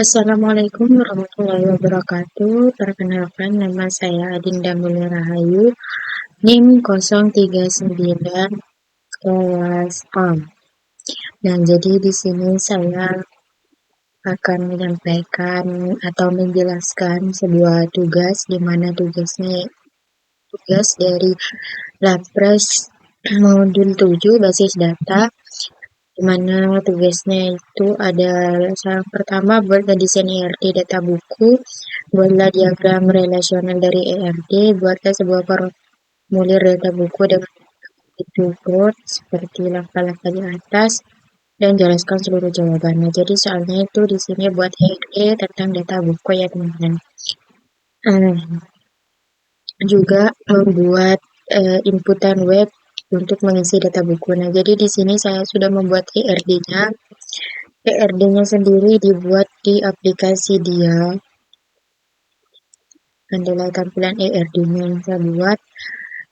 Assalamualaikum warahmatullahi wabarakatuh. Perkenalkan, nama saya Adinda Mulia Rahayu, NIM 039 kelas A. Nah, jadi di sini saya akan menyampaikan atau menjelaskan sebuah tugas, di mana tugas dari Lapres modul 7 basis data, di mana tugasnya itu ada yang pertama buat desain ERT data buku, buatlah diagram relasional dari ERT, buatlah sebuah formulir data buku dengan itu code seperti langkah-langkah di atas, dan jelaskan seluruh jawabannya. Jadi soalnya itu di sini buat ERT tentang data buku ya teman-teman. Juga membuat inputan web untuk mengisi data buku. Nah, jadi di sini saya sudah membuat ERD-nya. ERD-nya sendiri dibuat di aplikasi Dia. Adalah tampilan ERD-nya yang saya buat.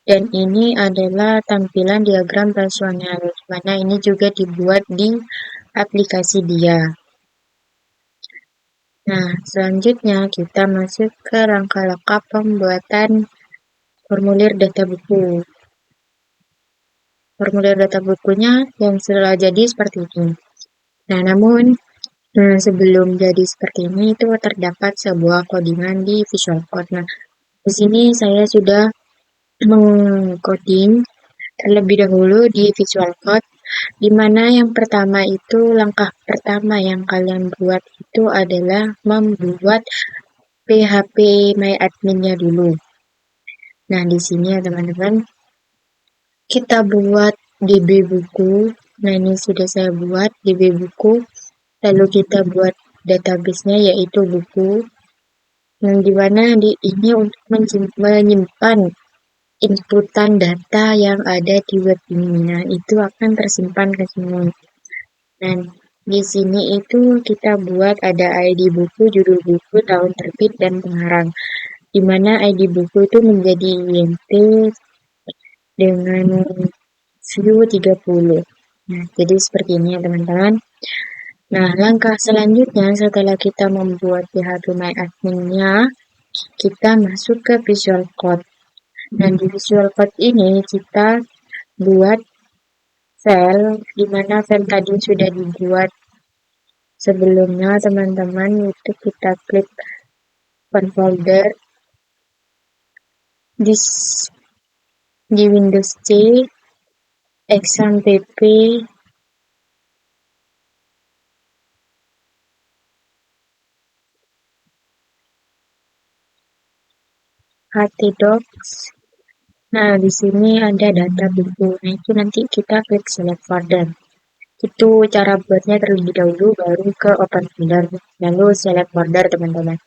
Dan ini adalah tampilan diagram rasional, mana ini juga dibuat di aplikasi Dia. Nah, selanjutnya kita masuk ke langkah-langkah pembuatan formulir data buku. Formulir data bukunya yang sudah jadi seperti ini. Nah, namun sebelum jadi seperti ini itu terdapat sebuah codingan di Visual Code. Nah, di sini saya sudah mengcoding terlebih dahulu di Visual Code, di mana yang pertama itu langkah pertama yang kalian buat itu adalah membuat PHP MyAdmin-nya dulu. Nah, di sini ya teman-teman, kita buat DB buku. Nah, ini sudah saya buat DB buku. Lalu kita buat database-nya yaitu buku. Yang dimana ini untuk menyimpan inputan data yang ada di web ini. Nah, itu akan tersimpan ke sini. Dan di sini itu kita buat ada ID buku, judul buku, tahun terbit, dan pengarang. Di mana ID buku itu menjadi INT dengan view 30. Nah, jadi seperti ini ya teman-teman. Nah, langkah selanjutnya setelah kita membuat PHP MyAdmin-nya, kita masuk ke Visual Code. Dan di Visual Code ini kita buat file, di mana file tadi sudah dibuat sebelumnya teman-teman, itu kita klik open folder di Windows C, exam pp, htdocs. Nah, di sini ada data buku. Nah, itu nanti kita klik select folder. Itu cara buatnya terlebih dahulu, baru ke open folder, lalu select folder teman-teman.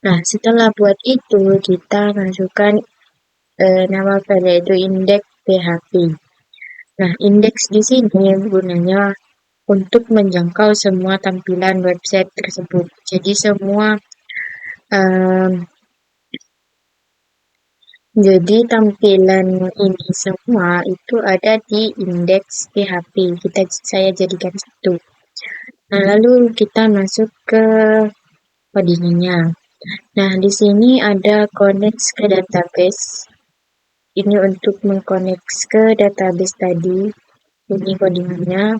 Nah, setelah buat itu, kita masukkan nama file yaitu index.php. Nah, indeks di sini gunanya untuk menjangkau semua tampilan website tersebut. Jadi jadi tampilan ini semua itu ada di indeks PHP. Saya jadikan satu. Nah, lalu kita masuk ke codingnya. Nah, di sini ada connect ke database. Ini untuk mengconnect ke database tadi. Ini codingannya.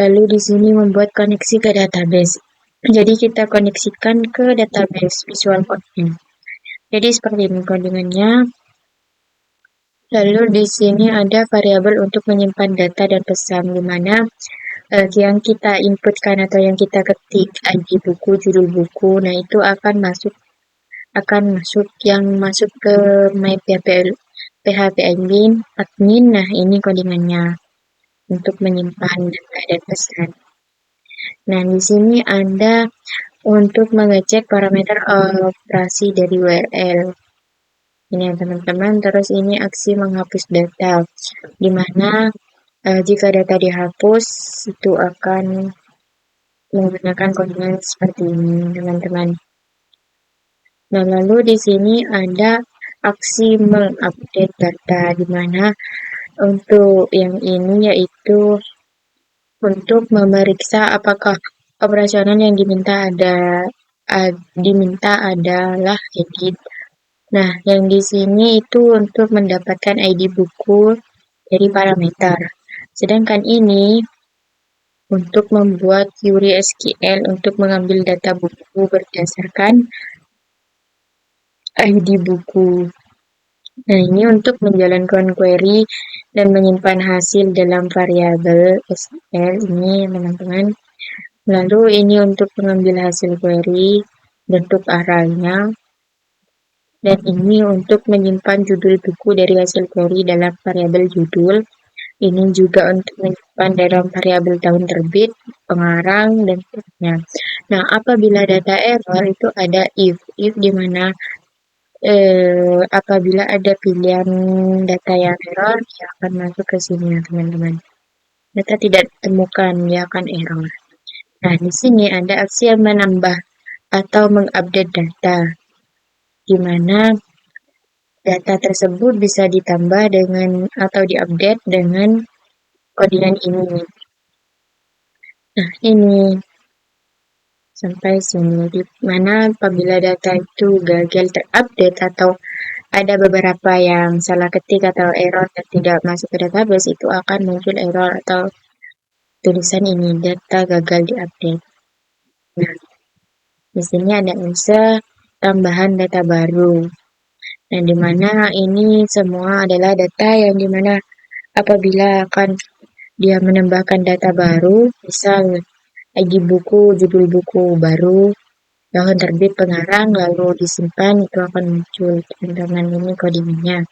Lalu di sini membuat koneksi ke database. Jadi kita koneksikan ke database Visual Code-nya. Jadi seperti ini codingannya. Lalu di sini ada variabel untuk menyimpan data dan pesan, di mana yang kita inputkan atau yang kita ketik ID buku, judul buku, nah itu akan masuk yang masuk ke my PHP admin. Nah, ini codingannya untuk menyimpan data dan pesan. Nah, di sini ada untuk mengecek parameter operasi dari URL. Ini ya teman-teman, terus ini aksi menghapus data, di mana jika data dihapus itu akan menggunakan codingan seperti ini teman-teman. Nah, lalu di sini ada aksi mengupdate data, di mana untuk yang ini yaitu untuk memeriksa apakah operasional yang diminta adalah edit. Nah, yang di sini itu untuk mendapatkan ID buku dari parameter. Sedangkan ini untuk membuat query SQL untuk mengambil data buku berdasarkan ID buku. Nah, ini untuk menjalankan query dan menyimpan hasil dalam variabel SQL ini, teman-teman. Lalu ini untuk mengambil hasil query, bentuk arraynya, dan ini untuk menyimpan judul buku dari hasil query dalam variabel judul. Ini juga untuk menyimpan dalam variabel tahun terbit, pengarang, dan seterusnya. Nah, apabila data error itu ada if di mana apabila ada pilihan data yang error, dia akan masuk ke sini ya teman-teman. Data tidak ditemukan, dia akan error. Nah, di sini ada aksi yang menambah atau mengupdate data, di mana data tersebut bisa ditambah dengan atau diupdate dengan codingan ini. Nah, ini sampai sini, di mana apabila data itu gagal terupdate atau ada beberapa yang salah ketik atau error dan tidak masuk ke database, itu akan muncul error atau tulisan ini, data gagal diupdate. Nah, di sini ada unsur tambahan data baru. Nah, di mana ini semua adalah data yang dimana apabila akan dia menambahkan data baru, misal ID buku, judul buku baru, tahun terbit, pengarang, lalu disimpan, itu akan muncul teman-teman ini codingnya.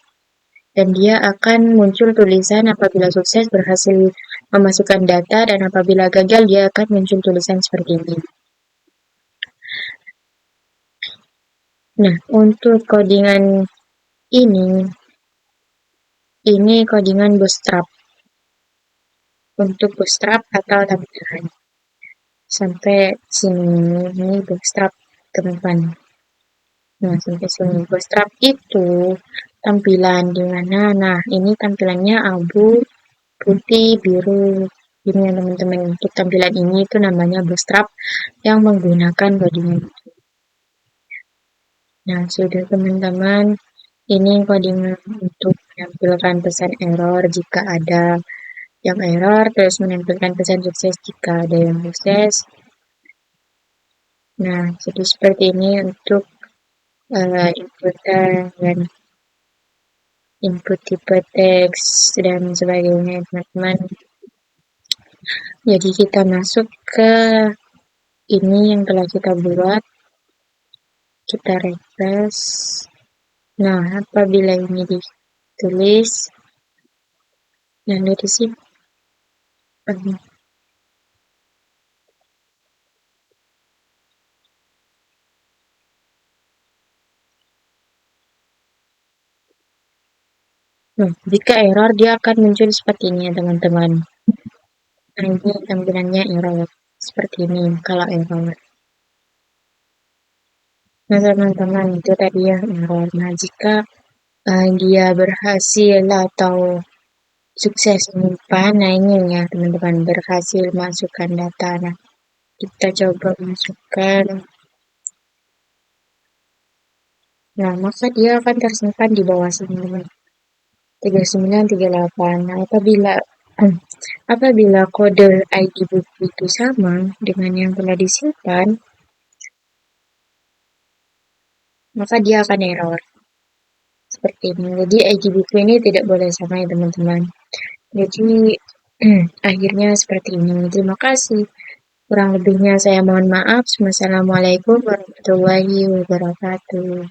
Dan dia akan muncul tulisan apabila sukses berhasil memasukkan data, dan apabila gagal dia akan muncul tulisan seperti ini. Nah, untuk codingan ini codingan bootstrap. Untuk bootstrap atau tampilan. Sampai sini, ini bootstrap teman-teman. Nah, sampai sini. Bootstrap itu tampilan di mana, nah ini tampilannya abu, putih, biru. Ini ya teman-teman, untuk tampilan ini itu namanya bootstrap yang menggunakan codingan. Nah, sudah teman-teman, ini codingan untuk menampilkan pesan error jika ada yang error, terus menampilkan pesan sukses jika ada yang sukses. Nah, jadi seperti ini untuk input dan input tipe teks dan sebagainya, teman-teman. Jadi kita masuk ke ini yang telah kita buat, kita refresh. Nah, apabila ini ditulis, lalu disimpan. Nah, jika error dia akan muncul seperti ini ya teman-teman. Nah, ini tampilannya error seperti ini kalau error. Nah, teman-teman, itu tadi ya error. Nah, jika dia berhasil atau sukses menyimpan, nah ini ya teman-teman, berhasil masukkan data. Nah, kita coba masukkan. Nah, maka dia akan tersimpan di bawah sini, teman. 3938. Nah, apabila kode ID buku itu sama dengan yang telah disimpan, maka dia akan error. Seperti ini. Jadi ID buku ini tidak boleh sama ya teman-teman. Jadi akhirnya seperti ini. Terima kasih. Kurang lebihnya saya mohon maaf. Wassalamualaikum warahmatullahi wabarakatuh.